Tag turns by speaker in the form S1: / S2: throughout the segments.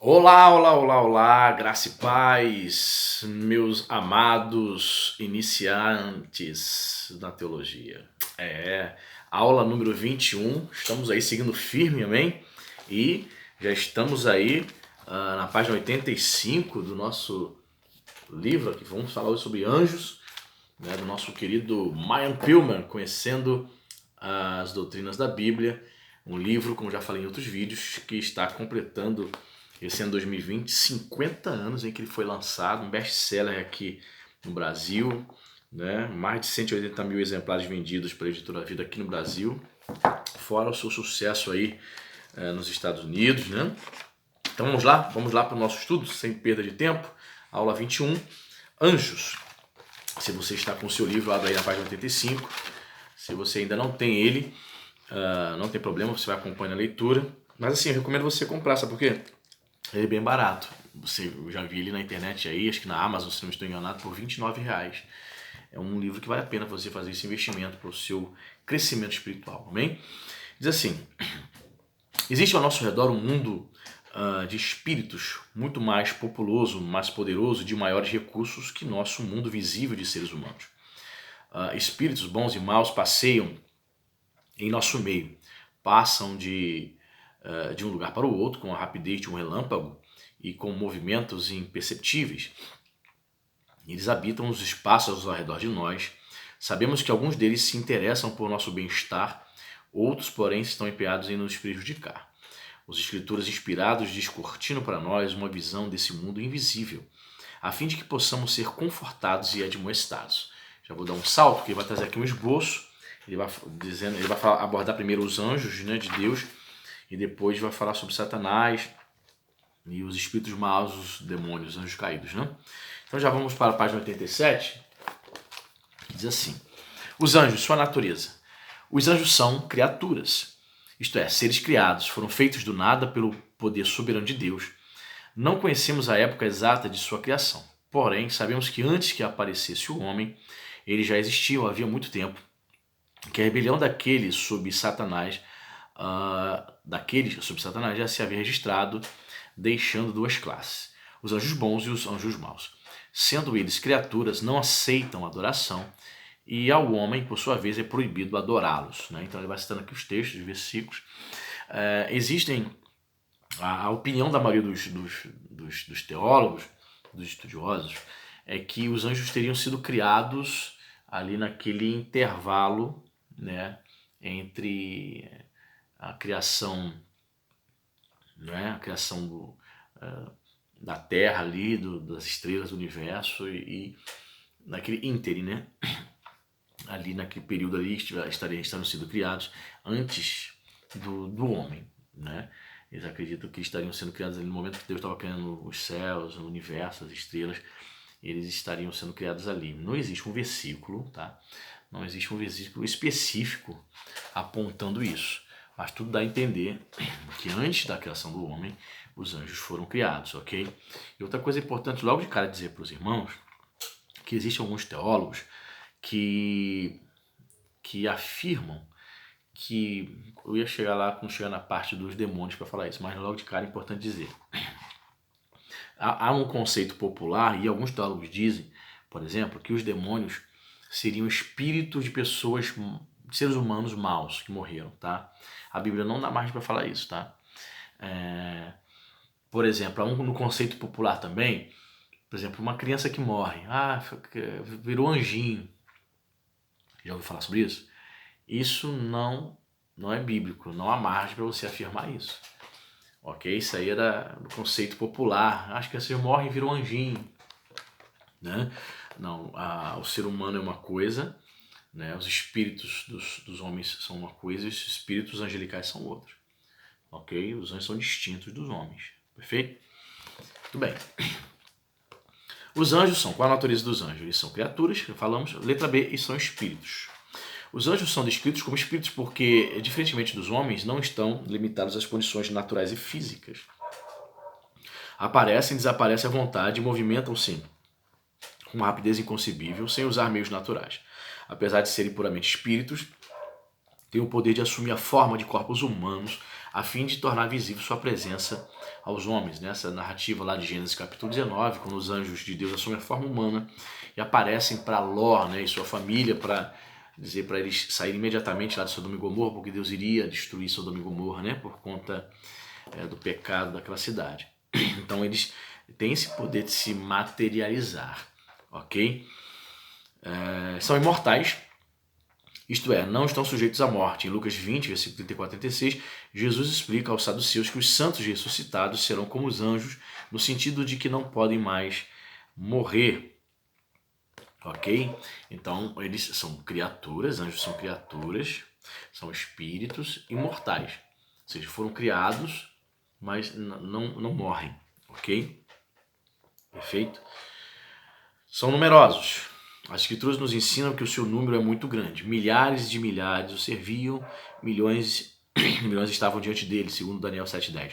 S1: Olá, olá, olá, olá, graça e paz, meus amados iniciantes da teologia. Aula número 21, estamos aí seguindo firme, amém? E já estamos aí na página 85 do nosso livro, aqui vamos falar hoje sobre anjos, né, do nosso querido Mayan Pilman, conhecendo as doutrinas da Bíblia, um livro, como já falei em outros vídeos, que está completando esse ano 2020, 50 anos em que ele foi lançado, um best-seller aqui no Brasil, né? Mais de 180 mil exemplares vendidos pela Editora Vida aqui no Brasil, fora o seu sucesso aí nos Estados Unidos, né? Então vamos lá para o nosso estudo, sem perda de tempo, aula 21, Anjos. Se você está com o seu livro, abre aí na página 85, se você ainda não tem ele, não tem problema, você vai acompanhando a leitura, mas assim, eu recomendo você comprar, sabe por quê? Ele é bem barato. Eu já vi ele na internet aí, acho que na Amazon, se não estou enganado, por R$ 29. É um livro que vale a pena você fazer esse investimento para o seu crescimento espiritual, amém? Diz assim, existe ao nosso redor um mundo de espíritos muito mais populoso, mais poderoso, de maiores recursos que nosso mundo visível de seres humanos. Espíritos bons e maus passeiam em nosso meio, passam de um lugar para o outro com a rapidez de um relâmpago e com movimentos imperceptíveis. Eles habitam os espaços ao redor de nós. Sabemos que alguns deles se interessam por nosso bem-estar, outros, porém, estão empenhados em nos prejudicar. Os escritores inspirados descortinam para nós uma visão desse mundo invisível, a fim de que possamos ser confortados e admoestados. Já vou dar um salto, que ele vai trazer aqui um esboço. Ele vai abordar primeiro os anjos, né, de Deus, e depois vai falar sobre Satanás e os espíritos maus, os demônios, os anjos caídos, né? Então já vamos para a página 87, que diz assim: os anjos, sua natureza. Os anjos são criaturas, isto é, seres criados, foram feitos do nada pelo poder soberano de Deus. Não conhecemos a época exata de sua criação, porém sabemos que antes que aparecesse o homem, eles já existiam havia muito tempo, que a rebelião daqueles sob Satanás já se havia registrado, deixando duas classes, os anjos bons e os anjos maus. Sendo eles criaturas, não aceitam adoração, e ao homem, por sua vez, é proibido adorá-los, né? Então ele vai citando aqui os textos, os versículos. Existem a opinião da maioria dos teólogos, dos estudiosos, é que os anjos teriam sido criados ali naquele intervalo, né, entre a criação, né, a criação da Terra ali, das estrelas do universo e naquele ínterim, né, ali naquele período ali estariam sendo criados antes do homem, né? Eles acreditam que estariam sendo criados ali no momento que Deus estava criando os céus, o universo, as estrelas, eles estariam sendo criados ali. Não existe um versículo, tá? Não existe um versículo específico apontando isso, mas tudo dá a entender que antes da criação do homem, os anjos foram criados, ok? E outra coisa importante logo de cara dizer para os irmãos, que existem alguns teólogos que afirmam que, eu ia chegar lá quando chegar na parte dos demônios para falar isso, mas logo de cara é importante dizer. Há um conceito popular, e alguns teólogos dizem, por exemplo, que os demônios seriam espíritos de pessoas, de seres humanos maus que morreram, tá? A Bíblia não dá margem para falar isso, tá? Por exemplo, no conceito popular também, por exemplo, uma criança que morre, virou anjinho. Já ouviu falar sobre isso? Isso não é bíblico, não há margem para você afirmar isso. Ok? Isso aí era do conceito popular. Acho que você morre e virou anjinho, né? Não, o ser humano é uma coisa, né? Os espíritos dos homens são uma coisa e os espíritos angelicais são outra. Ok? Os anjos são distintos dos homens. Perfeito? Muito bem. Os anjos são, qual a natureza dos anjos? Eles são criaturas, que falamos, letra B, e são espíritos. Os anjos são descritos como espíritos porque, diferentemente dos homens, não estão limitados às condições naturais e físicas. Aparecem e desaparecem à vontade e movimentam-se com uma rapidez inconcebível, sem usar meios naturais. Apesar de serem puramente espíritos, tem o poder de assumir a forma de corpos humanos a fim de tornar visível sua presença aos homens. Nessa narrativa lá de Gênesis capítulo 19, quando os anjos de Deus assumem a forma humana e aparecem para Ló, né, e sua família, para dizer para eles saírem imediatamente lá de Sodoma e Gomorra, porque Deus iria destruir Sodoma e Gomorra, né, por conta do pecado daquela cidade. Então eles têm esse poder de se materializar, ok? São imortais, isto é, não estão sujeitos à morte. Em Lucas 20, versículo 34 e 36, Jesus explica aos saduceus que os santos ressuscitados serão como os anjos, no sentido de que não podem mais morrer. Ok? Então, eles são criaturas, anjos são criaturas, são espíritos imortais. Ou seja, foram criados, mas não morrem. Ok? Perfeito? São numerosos. As escrituras nos ensinam que o seu número é muito grande. Milhares de milhares o serviam, milhões estavam diante dele, segundo Daniel 7,10.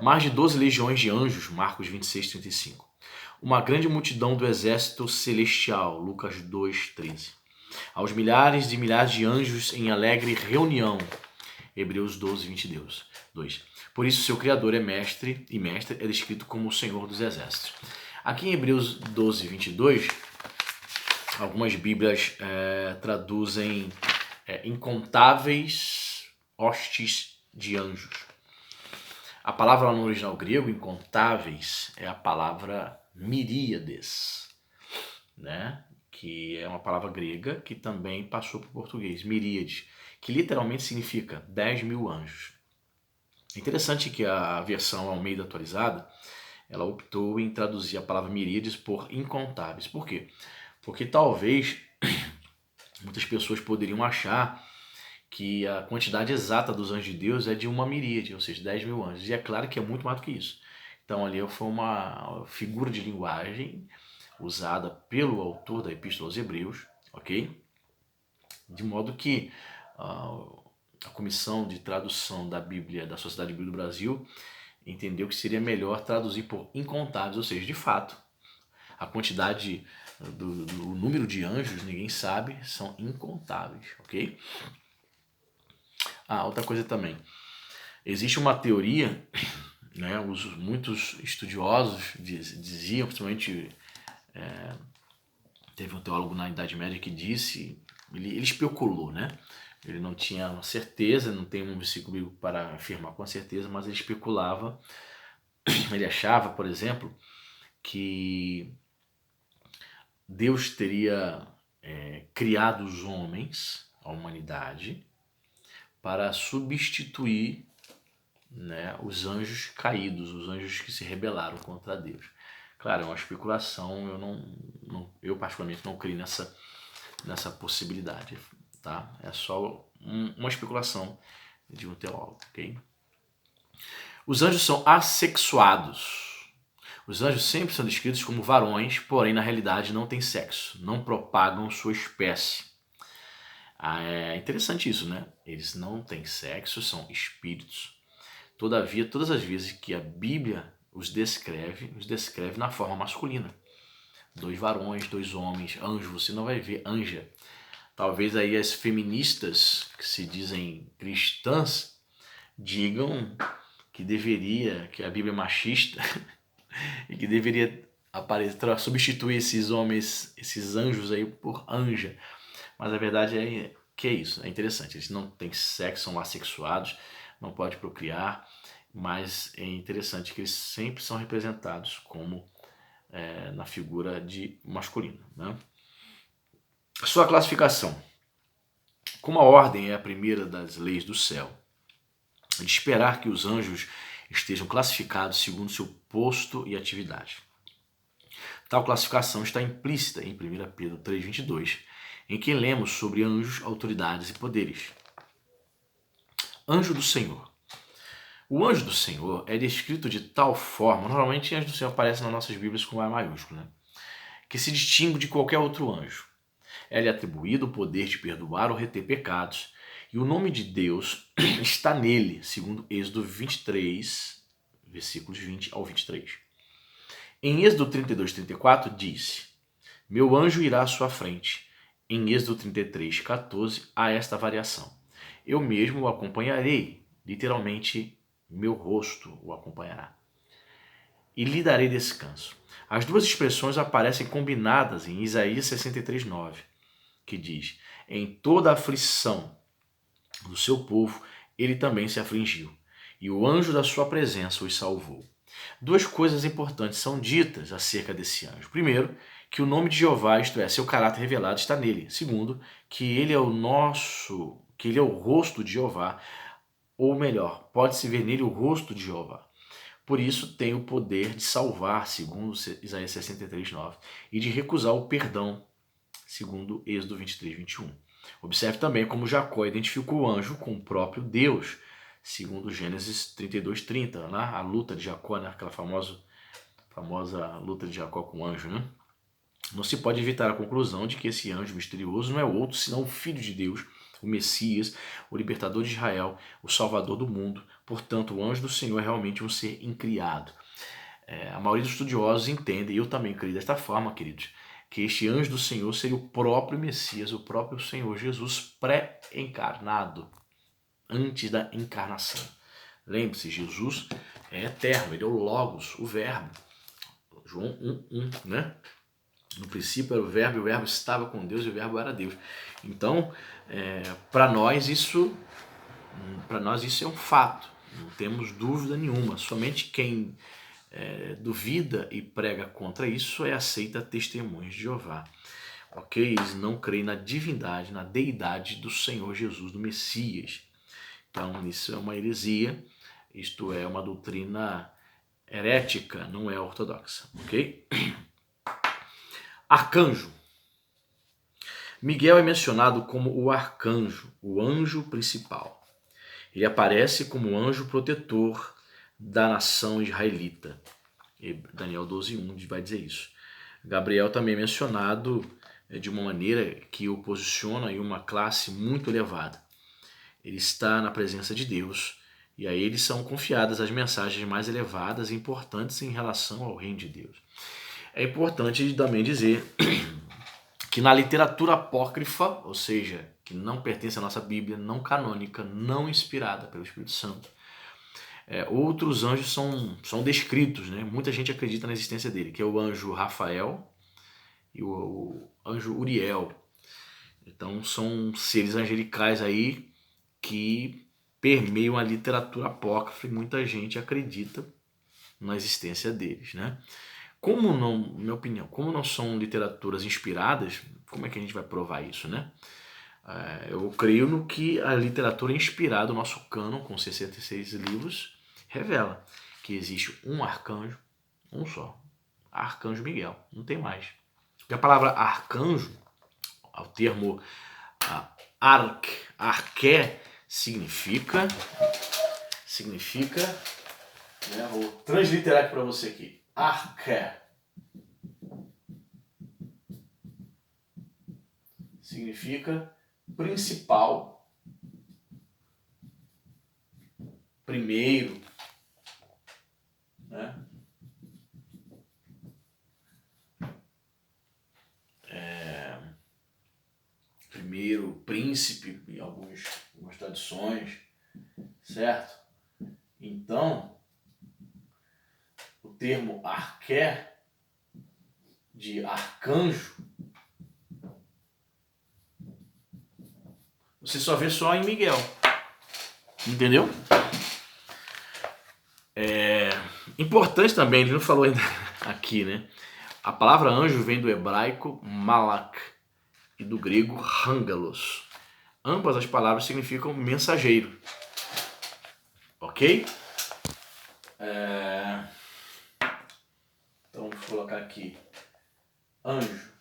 S1: Mais de 12 legiões de anjos, Marcos 26,35. Uma grande multidão do exército celestial, Lucas 2,13. Aos milhares de anjos em alegre reunião, Hebreus 12:22. Por isso seu Criador é mestre, e mestre é descrito como o Senhor dos Exércitos. Aqui em Hebreus 12:22, algumas Bíblias traduzem incontáveis hostes de anjos. A palavra no original grego, incontáveis, é a palavra miríades, né? Que é uma palavra grega que também passou para o português, miríades, que literalmente significa 10.000 anjos. É interessante que a versão Almeida atualizada, ela optou em traduzir a palavra miríades por incontáveis. Por quê? Porque talvez muitas pessoas poderiam achar que a quantidade exata dos anjos de Deus é de uma miríade, ou seja, 10.000 anjos. E é claro que é muito mais do que isso. Então ali foi uma figura de linguagem usada pelo autor da Epístola aos Hebreus, ok? De modo que a Comissão de Tradução da Bíblia da Sociedade Bíblica do Brasil entendeu que seria melhor traduzir por incontáveis, ou seja, de fato, a quantidade do número de anjos, ninguém sabe, são incontáveis, ok? Outra coisa também. Existe uma teoria, né, muitos estudiosos diziam, principalmente teve um teólogo na Idade Média que disse, ele especulou, né? Ele não tinha certeza, não tem um versículo bíblico para afirmar com certeza, mas ele especulava, ele achava, por exemplo, que Deus teria criado os homens, a humanidade, para substituir, né, os anjos caídos, os anjos que se rebelaram contra Deus. Claro, é uma especulação, eu particularmente não creio nessa possibilidade, tá? É só uma especulação de um teólogo, ok? Os anjos são assexuados. Os anjos sempre são descritos como varões, porém na realidade não têm sexo, não propagam sua espécie. É interessante isso, né? Eles não têm sexo, são espíritos. Todavia, todas as vezes que a Bíblia os descreve na forma masculina. 2 varões, 2 homens, anjo, você não vai ver anja. Talvez aí as feministas que se dizem cristãs digam que a Bíblia é machista e que deveria substituir esses homens, esses anjos aí por anja. Mas a verdade é que é isso, é interessante. Eles não têm sexo, são assexuados, não podem procriar, mas é interessante que eles sempre são representados como na figura de masculino, né? Sua classificação. Como a ordem é a primeira das leis do céu, é de esperar que os anjos estejam classificados segundo seu posto e atividade. Tal classificação está implícita em 1 Pedro 3,22, em que lemos sobre anjos, autoridades e poderes. Anjo do Senhor. O anjo do Senhor é descrito de tal forma, normalmente anjo do Senhor aparece nas nossas Bíblias com A maiúsculo, né? Que se distingue de qualquer outro anjo. É-lhe atribuído o poder de perdoar ou reter pecados, e o nome de Deus está nele, segundo Êxodo 23, versículos 20 ao 23. Em Êxodo 32, 34, diz: Meu anjo irá à sua frente, em Êxodo 33, 14, há esta variação. Eu mesmo o acompanharei, literalmente, meu rosto o acompanhará. E lhe darei descanso. As duas expressões aparecem combinadas em Isaías 63, 9, que diz: em toda a aflição do seu povo, ele também se afligiu, e o anjo da sua presença os salvou. Duas coisas importantes são ditas acerca desse anjo. Primeiro, que o nome de Jeová, isto é, seu caráter revelado, está nele. Segundo, que ele é o rosto de Jeová, ou melhor, pode-se ver nele o rosto de Jeová. Por isso tem o poder de salvar, segundo Isaías 63, 9, e de recusar o perdão, segundo Êxodo 23, 21. Observe também como Jacó identificou o anjo com o próprio Deus, segundo Gênesis 32, 30, né? A luta de Jacó, né? Aquela famosa luta de Jacó com o anjo. Né? Não se pode evitar a conclusão de que esse anjo misterioso não é outro senão o Filho de Deus, o Messias, o libertador de Israel, o Salvador do mundo. Portanto, o anjo do Senhor é realmente um ser incriado. A maioria dos estudiosos entende, e eu também creio desta forma, queridos, que este anjo do Senhor seria o próprio Messias, o próprio Senhor Jesus pré-encarnado, antes da encarnação. Lembre-se, Jesus é eterno, ele é o Logos, o Verbo. João 1:1, né? No princípio era o Verbo estava com Deus e o Verbo era Deus. Então, para nós isso é um fato, não temos dúvida nenhuma. Somente quem duvida e prega contra isso aceita testemunhos de Jeová. Ok? Eles não creem na divindade, na deidade do Senhor Jesus, do Messias. Então, isso é uma heresia, isto é uma doutrina herética, não é ortodoxa. Ok? Arcanjo. Miguel é mencionado como o arcanjo, o anjo principal. Ele aparece como o anjo protetor da nação israelita. Daniel 12:1 vai dizer isso. Gabriel também é mencionado de uma maneira que o posiciona em uma classe muito elevada. Ele está na presença de Deus e a ele são confiadas as mensagens mais elevadas e importantes em relação ao reino de Deus. É importante também dizer que na literatura apócrifa, ou seja, que não pertence à nossa Bíblia, não canônica, não inspirada pelo Espírito Santo, outros anjos são descritos, né? Muita gente acredita na existência dele, que é o anjo Rafael e o anjo Uriel. Então são seres angelicais aí que permeiam a literatura apócrifa e muita gente acredita na existência deles, né? Como não, minha opinião, como não são literaturas inspiradas, como é que a gente vai provar isso, né? Eu creio no que a literatura inspirada, o nosso cânon com 66 livros, revela que existe um arcanjo, um só, Arcanjo Miguel, não tem mais. Porque a palavra arcanjo, o termo arqué, significa, né, vou transliterar aqui para você aqui, arqué, significa principal, primeiro, né? Primeiro príncipe em algumas tradições, certo? Então, o termo arqué, de arcanjo, você só vê só em Miguel. Entendeu? Importante também, ele não falou ainda aqui, né? A palavra anjo vem do hebraico malak e do grego angelos. Ambas as palavras significam mensageiro. Ok? Então vou colocar aqui anjo.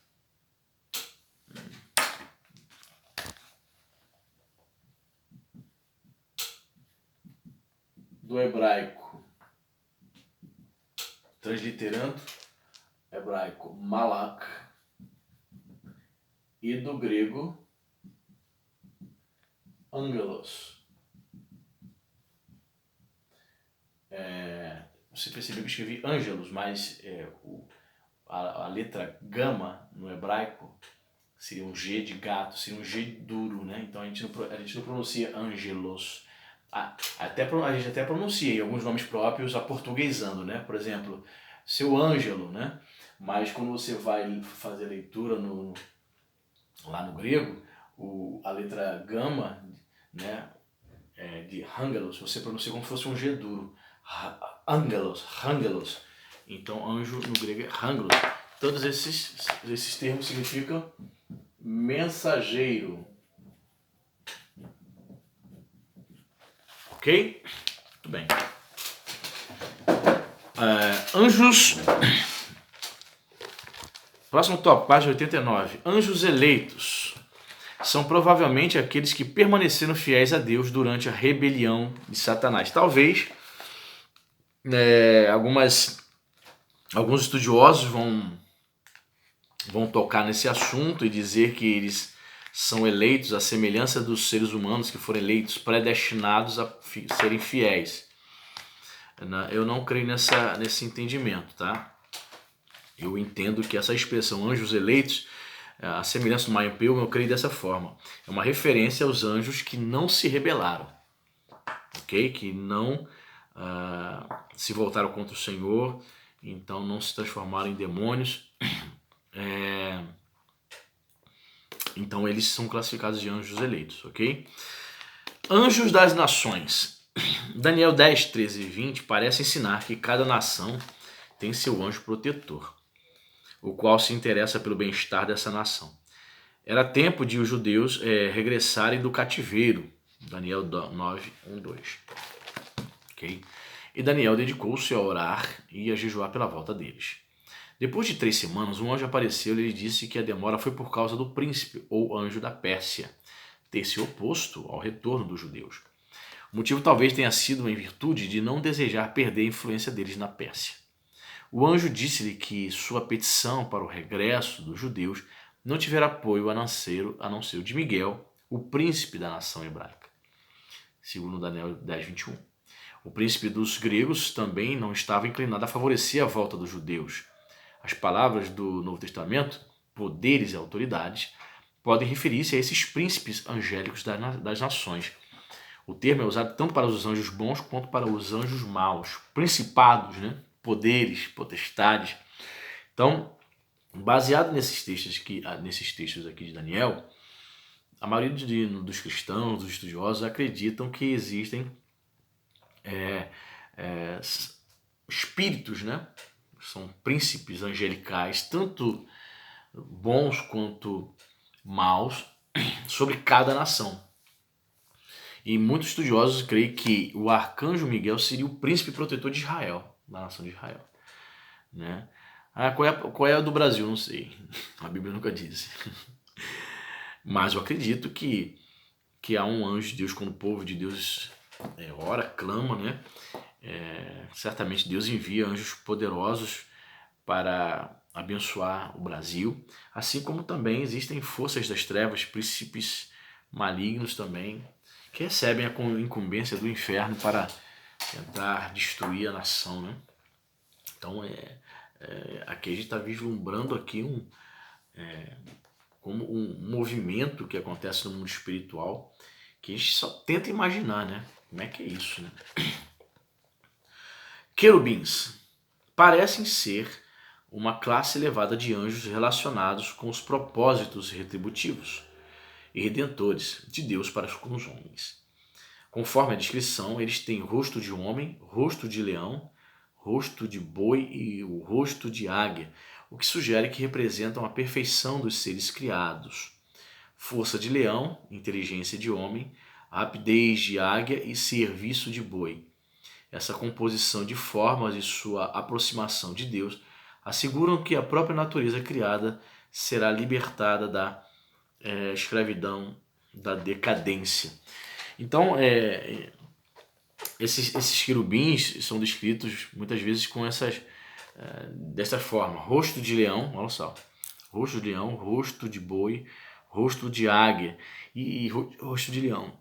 S1: Do hebraico, transliterando, hebraico malak, e do grego angelos. Você percebeu que eu escrevi angelos, mas a letra gama no hebraico seria um G de gato, seria um G duro, né? Então a gente não pronuncia angelos. A gente até pronuncia em alguns nomes próprios aportuguesando, né? Por exemplo, seu Ângelo, né? Mas quando você vai fazer a leitura lá no grego, a letra gama, né? De angelos, você pronuncia como se fosse um G duro. Angelos. Então anjo no grego é angelos. Todos esses termos significam mensageiro. Ok? Muito bem. Anjos. Próximo tópico, página 89. Anjos eleitos são provavelmente aqueles que permaneceram fiéis a Deus durante a rebelião de Satanás. Talvez alguns estudiosos vão tocar nesse assunto e dizer que eles são eleitos à semelhança dos seres humanos que foram eleitos, predestinados a serem fiéis. Eu não creio nesse entendimento, tá? Eu entendo que essa expressão anjos eleitos, a semelhança do Mayapeu, eu creio dessa forma. É uma referência aos anjos que não se rebelaram, ok? Que não se voltaram contra o Senhor, então não se transformaram em demônios. Então eles são classificados de anjos eleitos, ok? Anjos das nações. Daniel 10, 13 e 20 parece ensinar que cada nação tem seu anjo protetor, o qual se interessa pelo bem-estar dessa nação. Era tempo de os judeus regressarem do cativeiro. Daniel 9, 1, 2. Okay? E Daniel dedicou-se a orar e a jejuar pela volta deles. Depois de 3 semanas, um anjo apareceu e lhe disse que a demora foi por causa do príncipe, ou anjo da Pérsia, ter se oposto ao retorno dos judeus. O motivo talvez tenha sido em virtude de não desejar perder a influência deles na Pérsia. O anjo disse-lhe que sua petição para o regresso dos judeus não tivera apoio a não ser o de Miguel, o príncipe da nação hebraica. Segundo Daniel 10, 21. O príncipe dos gregos também não estava inclinado a favorecer a volta dos judeus. As palavras do Novo Testamento, poderes e autoridades, podem referir-se a esses príncipes angélicos das nações. O termo é usado tanto para os anjos bons quanto para os anjos maus, principados, né? Poderes, potestades. Então, baseado nesses textos aqui de Daniel, a maioria dos cristãos, dos estudiosos, acreditam que existem espíritos, né? São príncipes angelicais, tanto bons quanto maus, sobre cada nação. E muitos estudiosos creem que o arcanjo Miguel seria o príncipe protetor de Israel, da nação de Israel. Né? Qual é a do Brasil? Não sei. A Bíblia nunca diz. Mas eu acredito que há um anjo de Deus quando o povo de Deus ora, clama, né? Certamente Deus envia anjos poderosos para abençoar o Brasil, assim como também existem forças das trevas, príncipes malignos também, que recebem a incumbência do inferno para tentar destruir a nação, né? Então, aqui a gente está vislumbrando aqui como um movimento que acontece no mundo espiritual, que a gente só tenta imaginar, né? Como é que é isso, né? Querubins parecem ser uma classe elevada de anjos relacionados com os propósitos retributivos e redentores de Deus para com os homens. Conforme a descrição, eles têm rosto de homem, rosto de leão, rosto de boi e o rosto de águia, o que sugere que representam a perfeição dos seres criados. Força de leão, inteligência de homem, rapidez de águia e serviço de boi. Essa composição de formas e sua aproximação de Deus asseguram que a própria natureza criada será libertada da escravidão, da decadência. Então, esses querubins são descritos muitas vezes com dessa forma: rosto de leão, olha só, rosto de leão, rosto de boi, rosto de águia e rosto de leão.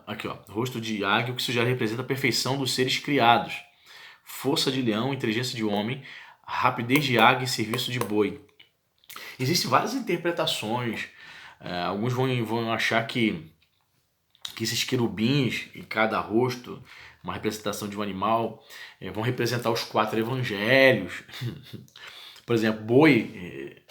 S1: Aqui, ó, rosto de águia, o que sugere representa a perfeição dos seres criados. Força de leão, inteligência de homem, rapidez de águia e serviço de boi. Existem várias interpretações. Alguns vão achar que esses querubins em cada rosto, uma representação de um animal, vão representar os 4 evangelhos. Por exemplo, boi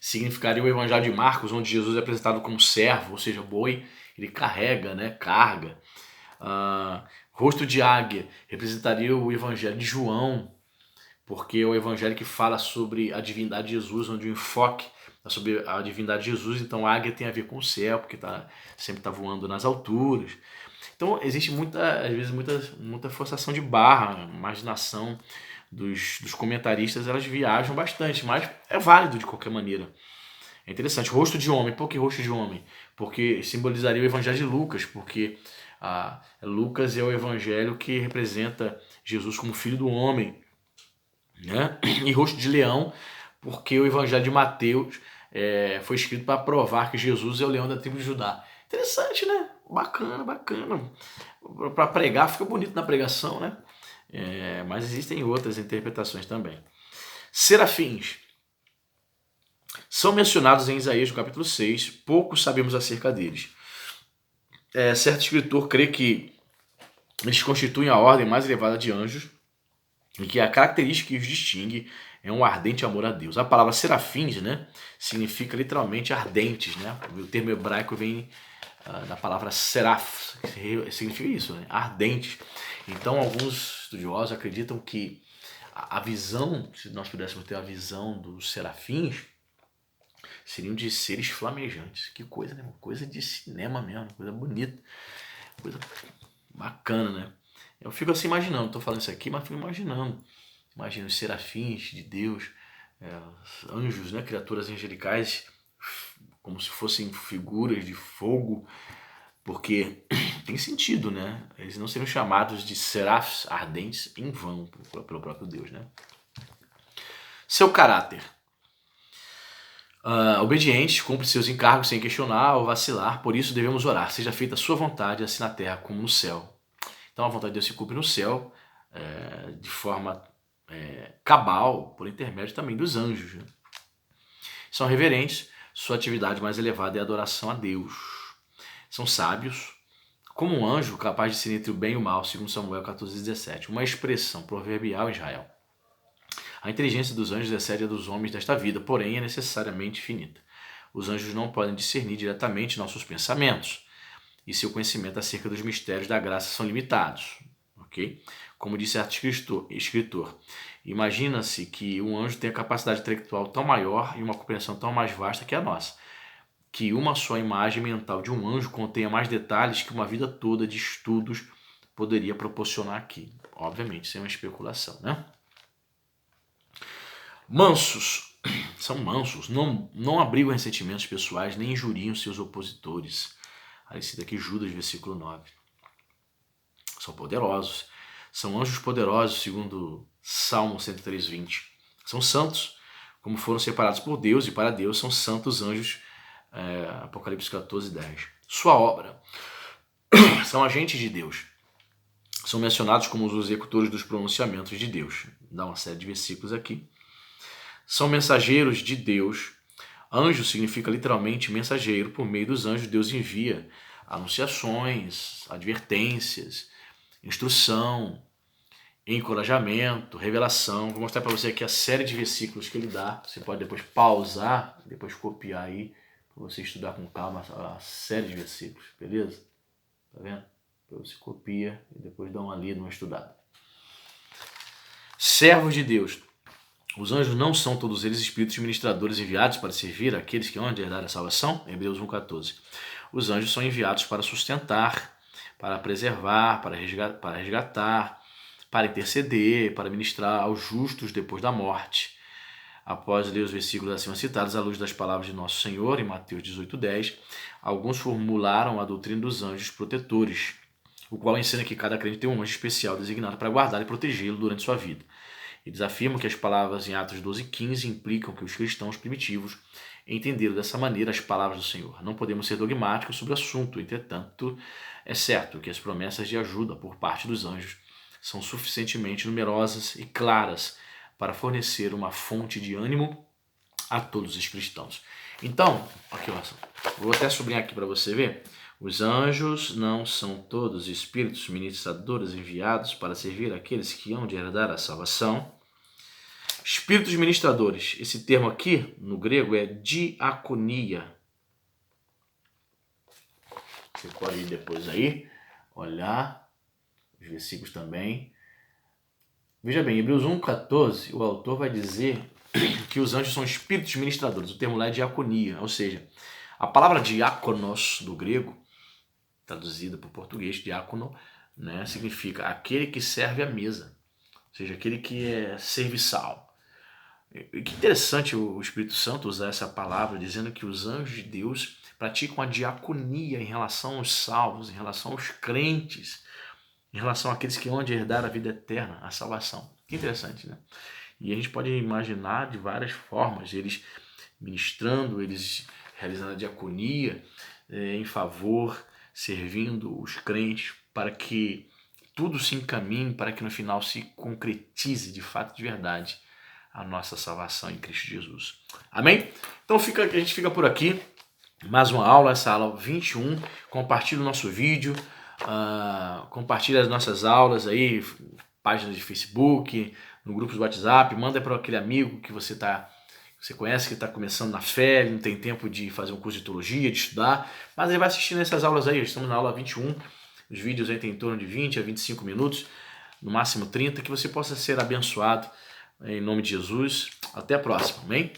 S1: significaria o evangelho de Marcos, onde Jesus é apresentado como servo, ou seja, boi, ele carrega, né, carga. Rosto de águia representaria o evangelho de João, porque é o evangelho que fala sobre a divindade de Jesus, onde o enfoque é sobre a divindade de Jesus. Então a águia tem a ver com o céu, porque sempre está voando nas alturas. Então existe às vezes muita forçação de barra, imaginação dos comentaristas, elas viajam bastante, mas é válido de qualquer maneira. É interessante. Rosto de homem. Por que rosto de homem? Porque simbolizaria o evangelho de Lucas, porque Lucas é o evangelho que representa Jesus como filho do homem, né? E rosto de leão, porque o evangelho de Mateus foi escrito para provar que Jesus é o leão da tribo de Judá. Interessante, né? Bacana, bacana. Para pregar, fica bonito na pregação, né? Mas existem outras interpretações também. Serafins são mencionados em Isaías, no capítulo 6. Pouco sabemos acerca deles. Certo escritor crê que eles constituem a ordem mais elevada de anjos e que a característica que os distingue é um ardente amor a Deus. A palavra serafins, né, significa literalmente ardentes, né? O termo hebraico vem da palavra seraf, que significa isso, né? Ardentes. Então, alguns estudiosos acreditam que a visão, se nós pudéssemos ter a visão dos serafins, seriam de seres flamejantes. Que coisa, né? Coisa de cinema mesmo, coisa bonita, coisa bacana, né? Eu fico assim imaginando, tô falando isso aqui, mas fico imaginando. Imagina os serafins de Deus, anjos, né? Criaturas angelicais, como se fossem figuras de fogo, porque tem sentido, né? Eles não seriam chamados de serafs ardentes em vão pelo próprio Deus, né? Seu caráter. Obedientes, cumpre seus encargos sem questionar ou vacilar, por isso devemos orar. Seja feita a sua vontade, assim na terra como no céu. Então a vontade de Deus se cumpre no céu de forma cabal, por intermédio também dos anjos. Né? São reverentes, sua atividade mais elevada é a adoração a Deus. São sábios, como um anjo capaz de ser entre o bem e o mal, segundo Samuel 14:17. Uma expressão proverbial em Israel. A inteligência dos anjos excede a dos homens desta vida, porém é necessariamente finita. Os anjos não podem discernir diretamente nossos pensamentos, e seu conhecimento acerca dos mistérios da graça são limitados. Okay? Como disse certo escritor, imagina-se que um anjo tem a capacidade intelectual tão maior e uma compreensão tão mais vasta que a nossa, que uma só imagem mental de um anjo contenha mais detalhes que uma vida toda de estudos poderia proporcionar aqui. Obviamente, sem uma especulação, né? Mansos. São mansos. Não abrigam ressentimentos pessoais, nem injuriam seus opositores. Aí cita aqui Judas, versículo 9. São poderosos. São anjos poderosos, segundo Salmo 103:20. São santos, como foram separados por Deus, e para Deus são santos anjos, Apocalipse 14:10. Sua obra. São agentes de Deus. São mencionados como os executores dos pronunciamentos de Deus. Dá uma série de versículos aqui. São mensageiros de Deus. Anjo significa literalmente mensageiro. Por meio dos anjos, Deus envia anunciações, advertências, instrução, encorajamento, revelação. Vou mostrar para você aqui a série de versículos que ele dá. Você pode depois pausar, depois copiar aí, para você estudar com calma a série de versículos, beleza? Tá vendo? Você copia e depois dá uma lida, uma estudada. Servos de Deus. Os anjos não são todos eles espíritos ministradores enviados para servir aqueles que hão de herdar a salvação? Hebreus 1:14. Os anjos são enviados para sustentar, para preservar, para resgatar, para interceder, para ministrar aos justos depois da morte. Após ler os versículos acima citados, à luz das palavras de Nosso Senhor, em Mateus 18:10, alguns formularam a doutrina dos anjos protetores, o qual ensina que cada crente tem um anjo especial designado para guardar e protegê-lo durante sua vida. Eles afirmam que as palavras em Atos 12:15 implicam que os cristãos primitivos entenderam dessa maneira as palavras do Senhor. Não podemos ser dogmáticos sobre o assunto, entretanto, é certo que as promessas de ajuda por parte dos anjos são suficientemente numerosas e claras para fornecer uma fonte de ânimo a todos os cristãos. Então, aqui, ó, vou até sublinhar aqui para você ver. Os anjos não são todos espíritos ministradores enviados para servir aqueles que hão de herdar a salvação. Espíritos ministradores, esse termo aqui no grego é diaconia. Você pode ir depois aí, olhar os versículos também. Veja bem, em Hebreus 1,14, o autor vai dizer que os anjos são espíritos ministradores. O termo lá é diaconia, ou seja, a palavra diáconos do grego, traduzida para o português, diácono, né, significa aquele que serve à mesa, ou seja, aquele que é serviçal. E que interessante o Espírito Santo usar essa palavra, dizendo que os anjos de Deus praticam a diaconia em relação aos salvos, em relação aos crentes, em relação àqueles que vão herdar a vida eterna, a salvação. Que interessante, né? E a gente pode imaginar de várias formas, eles ministrando, eles realizando a diaconia em favor, servindo os crentes, para que tudo se encaminhe, para que no final se concretize de fato, de verdade, a nossa salvação em Cristo Jesus. Amém? Então a gente fica por aqui. Mais uma aula, essa aula 21. Compartilhe o nosso vídeo, compartilhe as nossas aulas aí, páginas de Facebook, no grupo do WhatsApp, manda para aquele amigo que você conhece, que está começando na fé, ele não tem tempo de fazer um curso de teologia, de estudar, mas ele vai assistindo essas aulas aí. Estamos na aula 21, os vídeos aí têm em torno de 20 a 25 minutos, no máximo 30, que você possa ser abençoado em nome de Jesus. Até a próxima, amém?